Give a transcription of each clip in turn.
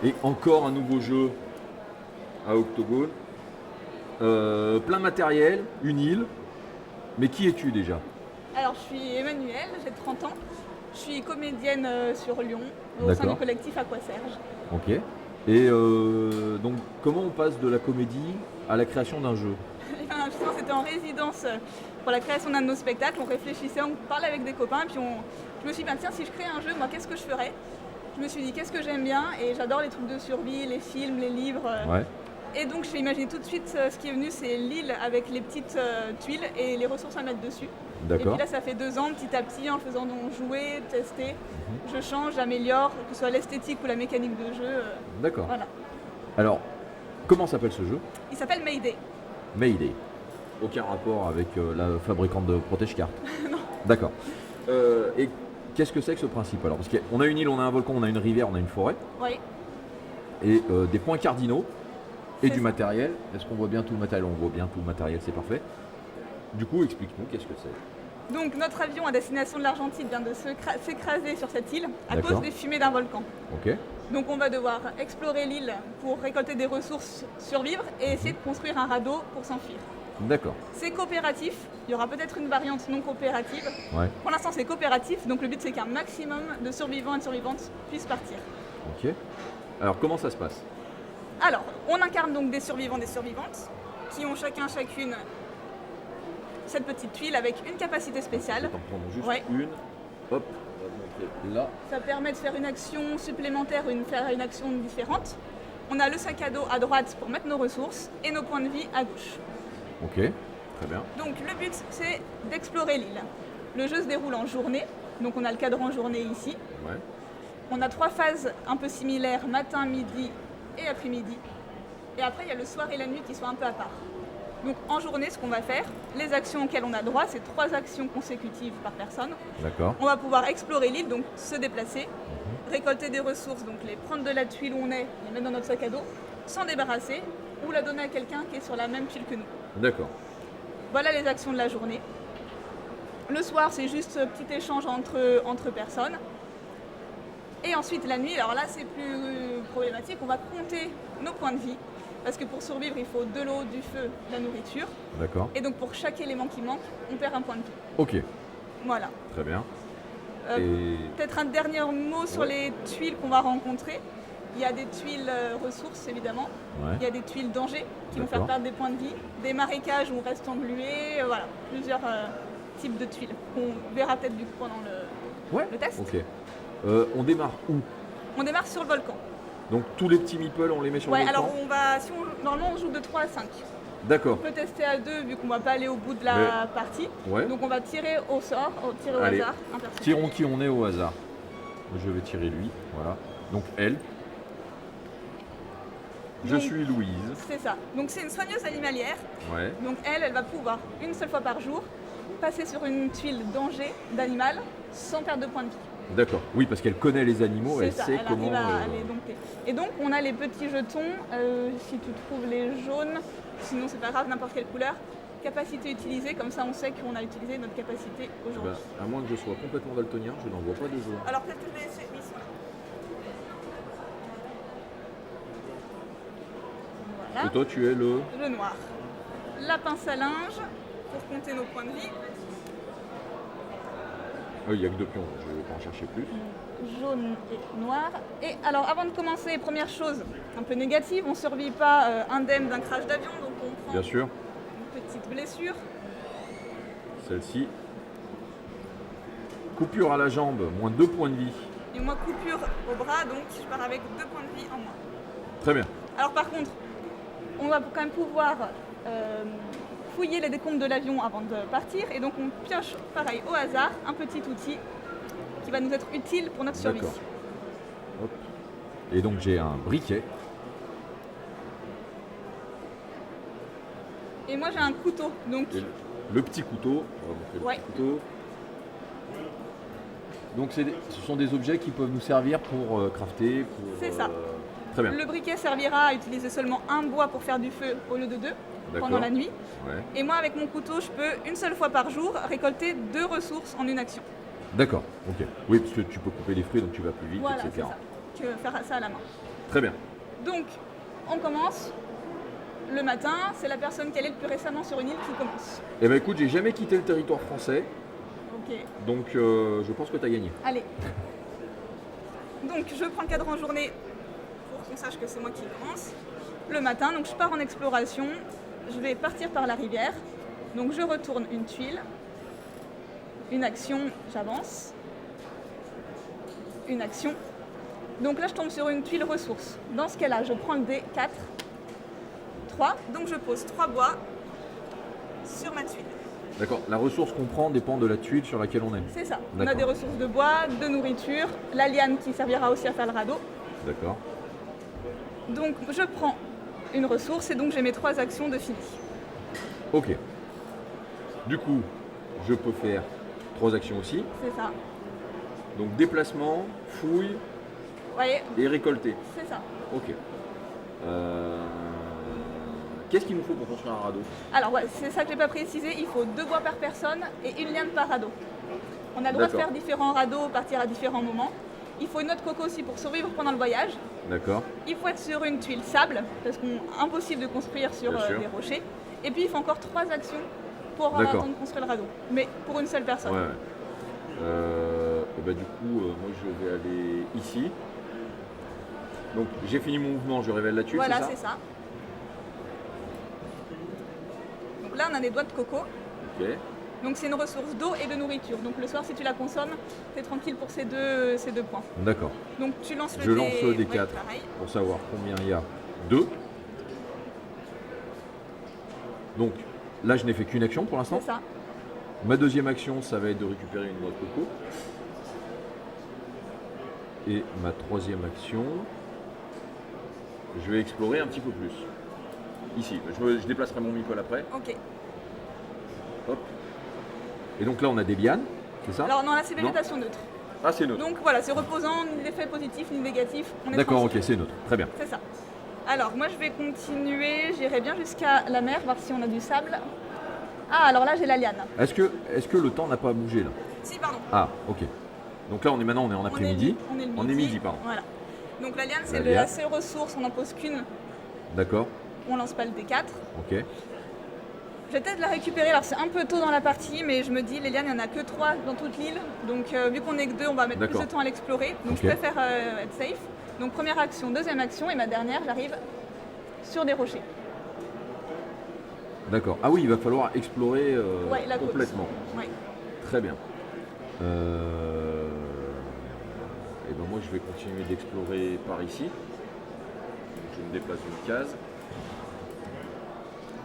Et encore un nouveau jeu à Octogone. Plein de matériel, une île. Mais qui es-tu déjà? Alors, je suis Emmanuelle, j'ai 30 ans. Je suis comédienne sur Lyon, au sein du D'accord. collectif Aquaserge. Ok. Et donc, comment on passe de la comédie à la création d'un jeu? Et ben, justement, c'était en résidence pour la création d'un de nos spectacles. On réfléchissait, on parlait avec des copains, puis je me suis dit, ben, tiens, si je crée un jeu, moi, qu'est-ce que je ferais? Je me suis dit, qu'est-ce que j'aime bien? Et j'adore les trucs de survie, les films, les livres. Ouais, Et donc, j'ai imaginé tout de suite ce qui est venu, c'est l'île avec les petites tuiles et les ressources à mettre dessus. Et puis d'accord. là, ça fait 2 ans, petit à petit, en faisant donc jouer, tester, je change, j'améliore, que ce soit l'esthétique ou la mécanique de jeu. D'accord. Voilà. Alors, comment s'appelle ce jeu? Il s'appelle Mayday. Mayday. Aucun rapport avec la fabricante de protège-cartes. Non. D'accord. Et qu'est-ce que c'est que ce principe alors? Parce qu'on a une île, on a un volcan, on a une rivière, on a une forêt, Oui. et des points cardinaux et C'est du ça. matériel. Est-ce qu'on voit bien tout le matériel? On voit bien tout le matériel, c'est parfait. Du coup, explique-nous qu'est-ce que c'est. Donc notre avion à destination de l'Argentine vient de s'écraser sur cette île à D'accord. cause des fumées d'un volcan. Ok. Donc on va devoir explorer l'île pour récolter des ressources, survivre et essayer de construire un radeau pour s'enfuir. D'accord. C'est coopératif, il y aura peut-être une variante non coopérative. Ouais. Pour l'instant c'est coopératif, donc le but c'est qu'un maximum de survivants et de survivantes puissent partir. Ok. Alors, comment ça se passe? Alors, on incarne donc des survivants, des survivantes, qui ont chacune cette petite tuile avec une capacité Je spéciale. vais t'en prendre juste Ouais. une. Hop. On va te montrer là. Ça permet de faire une action supplémentaire, faire une action différente. On a le sac à dos à droite pour mettre nos ressources et nos points de vie à gauche. Ok. Très bien. Donc le but c'est d'explorer l'île. Le jeu se déroule en journée, donc on a le cadran journée ici. Ouais. On a 3 phases un peu similaires, matin, midi et après-midi. Et après il y a le soir et la nuit qui sont un peu à part. Donc en journée ce qu'on va faire, les actions auxquelles on a droit, c'est 3 actions consécutives par personne. D'accord. On va pouvoir explorer l'île, donc se déplacer, récolter des ressources, donc les prendre de la tuile où on est, les mettre dans notre sac à dos, s'en débarrasser ou la donner à quelqu'un qui est sur la même tuile que nous. D'accord. Voilà les actions de la journée. Le soir, c'est juste petit échange entre personnes. Et ensuite, la nuit, alors là, c'est plus problématique. On va compter nos points de vie. Parce que pour survivre, il faut de l'eau, du feu, de la nourriture. D'accord. Et donc, pour chaque élément qui manque, on perd un point de vie. Ok. Voilà. Très bien. Euh, Et Peut-être un dernier mot sur les tuiles qu'on va rencontrer. Il y a des tuiles ressources, évidemment. ouais. Il y a des tuiles danger qui vont faire D'accord. perdre des points de vie. Des marécages où on reste englué. Voilà, plusieurs types de tuiles qu'on verra peut-être du coup pendant Ouais. le test. Ok. On démarre où? On démarre sur le volcan. Donc tous les petits meeples, on les met sur Ouais, le volcan? alors on va, normalement on joue de 3 à 5. On D'accord. peut tester à 2 vu qu'on va pas aller au bout de la partie. Ouais. Donc on va tirer au sort, tirer au Allez. hasard. Un personnage. Tirons qui on est au hasard. Je vais tirer lui. Voilà. Donc elle. Je Donc, suis Louise. C'est ça. Donc c'est une soigneuse animalière. Ouais. Donc elle va pouvoir une seule fois par jour passer sur une tuile danger d'animal sans perdre de points de vie. D'accord. Oui, parce qu'elle connaît les animaux, C'est elle ça, sait elle comment. arrive à les dompter. Et donc on a les petits jetons, si tu trouves les jaunes, sinon c'est pas grave, n'importe quelle couleur. Capacité utilisée, comme ça on sait qu'on a utilisé notre capacité aujourd'hui. À moins que je sois complètement daltonien, je n'en vois pas de jaune. Alors peut-être que je vais essayer. Oui, c'est- Et Voilà, toi, tu es le. le noir. La pince à linge pour compter nos points de vie. Il n'y a que 2 pions, je vais pas en chercher plus. Jaune et noir. Et alors avant de commencer, première chose un peu négative, on ne survit pas indemne d'un crash d'avion, donc on prend Bien sûr, une petite blessure. celle-ci. Coupure à la jambe, moins 2 points de vie. Et moi coupure au bras, donc je pars avec 2 points de vie en moins. Très bien. Alors par contre, on va quand même pouvoir fouiller les décombres de l'avion avant de partir, et donc on pioche pareil au hasard un petit outil qui va nous être utile pour notre survie. D'accord. Hop. Et donc j'ai un briquet. Et moi j'ai un couteau, donc Et le petit couteau. On va montrer le Ouais. petit couteau. Donc ce sont des objets qui peuvent nous servir pour crafter. C'est ça. Très bien. le briquet servira à utiliser seulement un bois pour faire du feu au lieu de 2 pendant D'accord. la nuit. Ouais. Et moi avec mon couteau, je peux une seule fois par jour récolter 2 ressources en une action. D'accord, ok. Oui, parce que tu peux couper les fruits, donc tu vas plus vite, Voilà, c'est etc. ça. que faire ça à la main. Très bien. Donc, on commence. Le matin, c'est la personne qui allait le plus récemment sur une île qui commence. Eh ben écoute, j'ai jamais quitté le territoire français, Ok, donc je pense que tu as gagné. allez. Donc, je prends le cadran journée pour qu'on sache que c'est moi qui commence. Le matin, donc je pars en exploration. Je vais partir par la rivière. Donc, je retourne une tuile. Une action, j'avance. Une action. Donc là, je tombe sur une tuile ressource. Dans ce cas-là, je prends le dé 4. 3. Donc, je pose 3 bois sur ma tuile. D'accord. La ressource qu'on prend dépend de la tuile sur laquelle on est. C'est ça. On a D'accord. des ressources de bois, de nourriture, la liane qui servira aussi à faire le radeau. D'accord. Donc, je prends une ressource et donc j'ai mes 3 actions de fini. Ok. Du coup, je peux faire 3 actions aussi. C'est ça. Donc déplacement, fouille Vous voyez, et récolter. c'est ça. Ok. Qu'est-ce qu'il nous faut pour construire un radeau? Alors, ouais, c'est ça que j'ai pas précisé. Il faut 2 bois par personne et une liane par radeau. On a le droit de D'accord. faire différents radeaux, partir à différents moments. Il faut une noix de coco aussi pour survivre pendant le voyage. D'accord. Il faut être sur une tuile sable, parce qu'impossible de construire sur Bien sûr. des rochers. Et puis il faut encore 3 actions pour avoir D'accord. le temps de construire le radeau. Mais pour une seule personne. Ouais. Et bah du coup, moi je vais aller ici. Donc j'ai fini mon mouvement, je révèle la tuile, Voilà, c'est c'est ça. Donc là, on a des doigts de coco. Ok. Donc c'est une ressource d'eau et de nourriture. Donc le soir, si tu la consommes, tu es tranquille pour ces deux points. D'accord. Donc tu lances le Je dé. lance le Ouais, D4 pareil. pour savoir combien il y a. 2. Donc là, je n'ai fait qu'une action pour l'instant. C'est ça. Ma deuxième action, ça va être de récupérer une noix de coco. Et ma troisième action, je vais explorer un petit peu plus. Ici, je déplacerai mon micro après. Ok. Hop. Et donc là, on a des lianes, c'est ça? Alors non, là c'est Non. végétation neutre. Ah, c'est neutre. Donc voilà, c'est reposant, ni d'effet positif ni négatif. On est D'accord, ok, tranquille. c'est neutre. Très bien. C'est ça. Alors, moi, je vais continuer. J'irai bien jusqu'à la mer, voir si on a du sable. Ah, alors là, j'ai la liane. Est-ce que le temps n'a pas bougé là? Si, pardon. Ah, ok. Donc là, on est en après-midi. On est le midi. On est midi, pardon. Voilà. Donc la liane, c'est La liane. la seule ressource. On n'en pose qu'une. D'accord. On lance pas le D4. Ok. Je vais peut-être la récupérer. Alors, c'est un peu tôt dans la partie, mais je me dis, les lianes, il n'y en a que 3 dans toute l'île. Donc, vu qu'on est que 2, on va mettre plus D'accord. de temps à l'explorer. Donc, Ok. je préfère être safe. Donc, première action, deuxième action. Et ma dernière, j'arrive sur des rochers. D'accord. Ah oui, il va falloir explorer Ouais, la côte. complètement. Ouais. Très bien. Et ben moi je vais continuer d'explorer par ici. Je me déplace une case.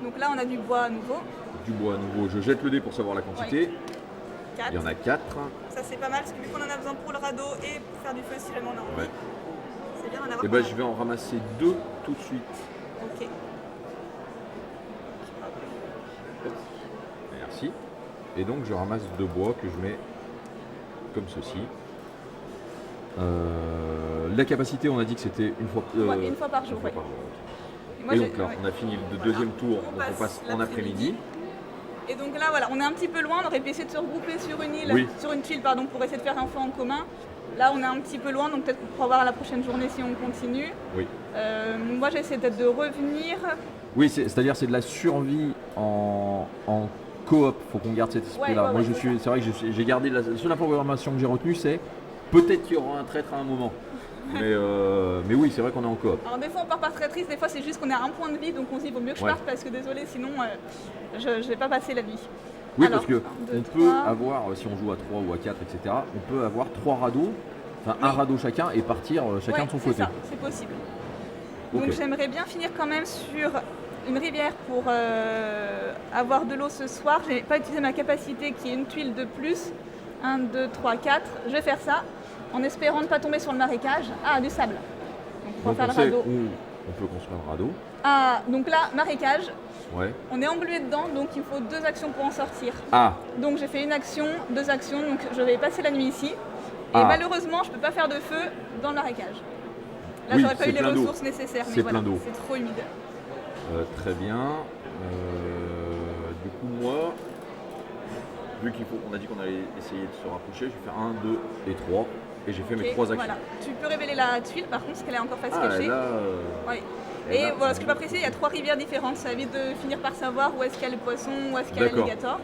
Donc là, on a du bois à nouveau. Du bois à nouveau, je jette le dé pour savoir la quantité. 4. Il y en a 4. Ça, c'est pas mal, parce que vu qu'on en a besoin pour le radeau et pour faire du feu si jamais on a envie, Ouais. c'est bien d'en avoir Et pas ben mal. je vais en ramasser 2 tout de suite. Ok. Merci. Et donc je ramasse 2 bois que je mets comme ceci. La capacité, on a dit que c'était une fois, Ouais, une fois par jour, une fois ouais. par jour, ok. Moi, Et j'ai- donc là, ouais. on a fini le Voilà. deuxième tour, On donc on passe en l'après-midi. après-midi. Et donc là, voilà, on est un petit peu loin, on aurait pu essayer de se regrouper sur une île, Oui. sur une tuile, pardon, pour essayer de faire un feu en commun. Là, on est un petit peu loin, donc peut-être pour voir la prochaine journée si on continue. Oui. Moi, j'essaie peut-être de revenir. Oui, c'est-à-dire c'est de la survie en coop, faut qu'on garde cet esprit-là. Ouais, ouais, Moi, ouais, c'est vrai que j'ai gardé la seule information que j'ai retenue, c'est peut-être qu'il y aura un traître à un moment. Mais oui, c'est vrai qu'on est en coop. Alors des fois on part pas très triste, des fois c'est juste qu'on est à un point de vie, donc on se dit vaut mieux que je Ouais. parte parce que désolé sinon je vais pas passer la nuit. Oui, Alors, parce que 1, 2, on peut 3. avoir, si on joue à 3 ou à 4, etc., on peut avoir 3 radeaux, enfin un Oui. radeau chacun et partir chacun Ouais, de son c'est côté. ça, c'est possible. Ok. Donc j'aimerais bien finir quand même sur une rivière pour avoir de l'eau ce soir. J'ai pas utilisé ma capacité qui est une tuile de plus. 1, 2, 3, 4. Je vais faire ça en espérant ne pas tomber sur le marécage. Ah, du sable. Donc on Donc va on faire sait le radeau. où on peut construire un radeau. Ah, donc là, marécage. Ouais. On est englué dedans, donc il faut 2 actions pour en sortir. Ah, Donc j'ai fait une action, 2 actions, donc je vais passer la nuit ici. Et Ah. malheureusement, je peux pas faire de feu dans le marécage. Là, Oui, j'aurais pas c'est eu les plein d'eau. ressources nécessaires. C'est Mais voilà, plein d'eau. c'est trop humide. très bien. Du coup, moi, vu qu'on a dit qu'on allait essayer de se rapprocher, je vais faire 1, 2 et 3. Et j'ai fait mes Ok, 3 actions. Voilà. Tu peux révéler la tuile par contre, parce qu'elle est encore face Ah, cachée. là, Oui. et Et là, voilà, ce que je peux apprécier, il y a 3 rivières différentes. Ça évite de finir par savoir où est-ce qu'il y a le poisson, où est-ce qu'il y a D'accord. l'alligator.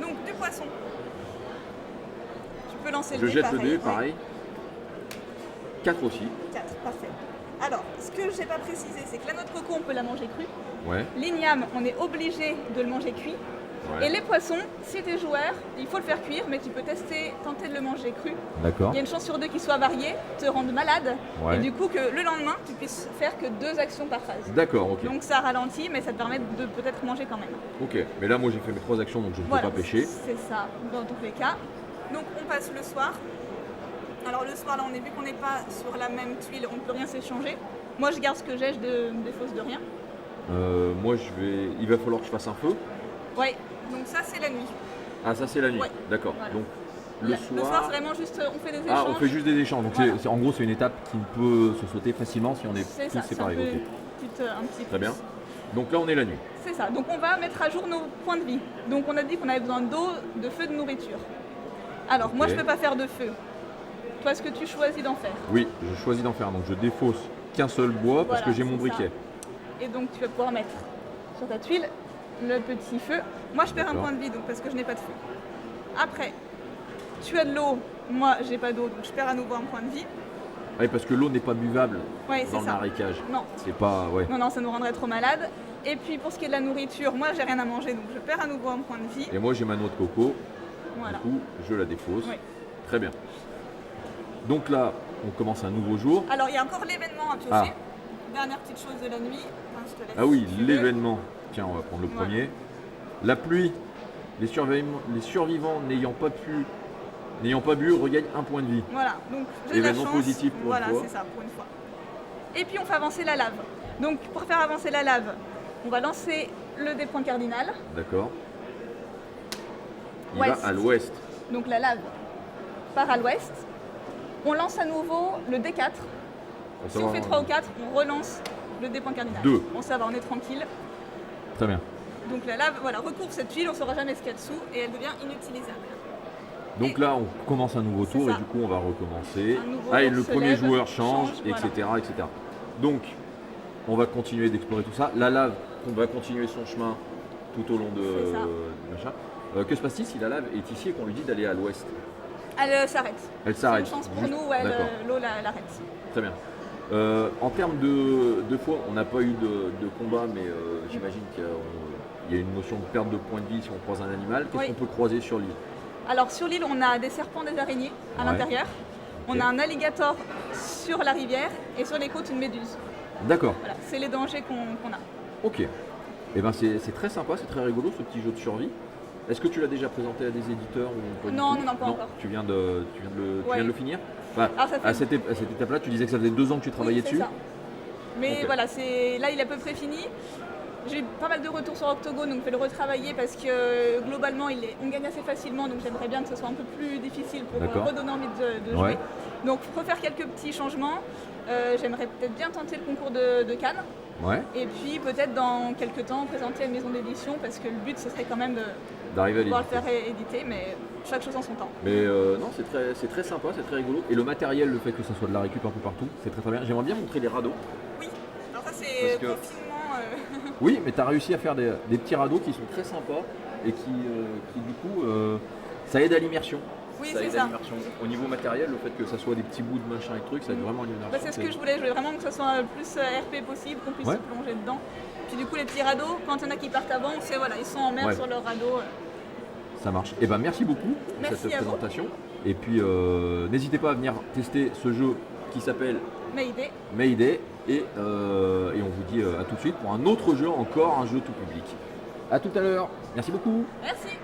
Donc du poisson. Tu peux lancer je le dé. jette le pareil. dé, pareil. 4 aussi. 4, parfait. Alors, ce que je n'ai pas précisé, c'est que la noix de coco, on peut la manger crue. Ouais. L'igname, on est obligé de le manger cuit. Ouais. Et les poissons, si tu es joueur, il faut le faire cuire, mais tu peux tenter de le manger cru. D'accord. Il y a une chance sur 2 qu'il soit varié, te rende malade, Ouais. et du coup que le lendemain, tu puisses faire que 2 actions par phase. D'accord, ok. Donc ça ralentit, mais ça te permet de peut-être manger quand même. Ok. Mais là, moi, j'ai fait mes 3 actions, donc je ne peux Voilà, pas pêcher. c'est ça, dans tous les cas. Donc on passe le soir. Alors le soir, là, on est vu qu'on n'est pas sur la même tuile, on ne peut rien s'échanger. Moi, je garde ce que j'ai, je défausse de rien. Moi, il va falloir que je fasse un feu. Ouais, donc ça, c'est la nuit. Ah, ça, c'est la nuit. Ouais. D'accord. Voilà. Donc, Le soir, c'est vraiment juste, on fait des échanges. Ah, on fait juste des échanges. Donc, Voilà. en gros, c'est une étape qui peut se sauter facilement si on est C'est tous ça, c'est un séparés. peu Ok. un petit Très plus. bien. Donc là, on est la nuit. C'est ça, donc on va mettre à jour nos points de vie. Donc on a dit qu'on avait besoin d'eau, de feu, de nourriture. Alors moi Ok. je peux pas faire de feu. Toi, est-ce que tu choisis d'en faire? Oui, je choisis d'en faire. Donc, je défausse qu'un seul bois parce Voilà, que j'ai mon c'est ça. briquet. Et donc tu vas pouvoir mettre sur ta tuile le petit feu. Moi je perds un D'accord. point de vie donc parce que je n'ai pas de feu. Après, tu as de l'eau, moi j'ai pas d'eau donc je perds à nouveau un point de vie. Ah oui, parce que l'eau n'est pas buvable Ouais, c'est dans le ça. marécage. Non, C'est pas. Ouais. non, ça nous rendrait trop malade. Et puis pour ce qui est de la nourriture, moi j'ai rien à manger donc je perds à nouveau un point de vie. Et moi, j'ai ma noix de coco. Voilà. Du coup, je la défausse. Oui. Très bien. Donc là, on commence un nouveau jour. Alors il y a encore l'événement à piocher. Dernière petite chose de la nuit. Enfin, je te laisse Ah oui, si tu veux. l'événement. Tiens, on va prendre le Voilà. premier. La pluie. Les survivants n'ayant pas bu regagnent un point de vie. Voilà, donc j'ai de la Événement chance. positif pour une voilà, fois. c'est ça, pour une fois. Et puis on fait avancer la lave. Donc pour faire avancer la lave, on va lancer le dé point cardinal. D'accord. Il Ouest. va à l'ouest. Donc la lave part à l'ouest. On lance à nouveau le D4. Pour Si on savoir- fait 3 ou 4, on relance le dé point cardinal. 2. Bon, ça va, on est tranquille. Très bien. Donc la lave, voilà, recouvre cette tuile, on ne saura jamais ce qu'il y a dessous et elle devient inutilisable. Donc Et- là, on commence un nouveau C'est tour et ça. du coup, on va recommencer. Un nouveau Ah, et tour le se premier lève, joueur change, change, etc., voilà. etc. Donc, on va continuer d'explorer tout ça. La lave, on va continuer son chemin tout au long de C'est ça. du machin. Que se passe-t-il si la lave est ici et qu'on lui dit d'aller à l'ouest? Elle s'arrête. Elle C'est s'arrête. une chance pour Juste- nous, D'accord. l'eau l'arrête. Très bien. En termes de fois, on n'a pas eu de combat, mais j'imagine qu'il y a une notion de perte de points de vie si on croise un animal. Qu'est-ce Oui. qu'on peut croiser sur l'île? Alors sur l'île, on a des serpents, des araignées à Ouais. l'intérieur. Ok. On a un alligator sur la rivière et sur les côtes une méduse. D'accord. Voilà, c'est les dangers qu'on a. Ok. Eh ben c'est très sympa, c'est très rigolo ce petit jeu de survie. Est-ce que tu l'as déjà présenté à des éditeurs ou pas du Non, tout non, pas encore. Tu viens de Ouais. le finir? Enfin, Ah, ça fait- à cette étape-là, tu disais que ça faisait 2 ans que tu travaillais Oui, c'est dessus. ça. Mais Ok. voilà, là il est à peu près fini. J'ai eu pas mal de retours sur Octogone, donc je vais le retravailler parce que globalement on gagne assez facilement, donc j'aimerais bien que ce soit un peu plus difficile pour D'accord. redonner envie de Ouais. jouer. Donc refaire quelques petits changements. J'aimerais peut-être bien tenter le concours de Cannes. Ouais. Et puis peut-être dans quelques temps présenter à une maison d'édition parce que le but ce serait quand même de D'arriver à pouvoir le l'éditer. faire éditer, mais chaque chose en son temps. Mais non, c'est très sympa, c'est très rigolo. Et le matériel, le fait que ça soit de la récup un peu partout, c'est très bien. J'aimerais bien montrer les radeaux. Oui, alors ça Parce c'est que- confinement. Oui, mais tu as réussi à faire des petits radeaux qui sont très sympas et qui du coup, ça aide à l'immersion. Oui, Ça c'est aide à ça. l'immersion. Au niveau matériel, le fait que ça soit des petits bouts de machin et trucs, ça aide vraiment à l'immersion. Bah, c'est ce que je voulais vraiment que ce soit le plus RP possible, qu'on puisse Ouais. se plonger dedans. Puis du coup les petits radeaux, quand il y en a qui partent avant, c'est voilà, ils sont en mer Ouais. sur leur radeau. Ça marche. Et ben merci beaucoup pour Merci cette à vous. présentation. Et puis n'hésitez pas à venir tester ce jeu qui s'appelle Mayday. Mayday. Et on vous dit à tout de suite pour un autre jeu, encore un jeu tout public. A tout à l'heure. Merci beaucoup. Merci.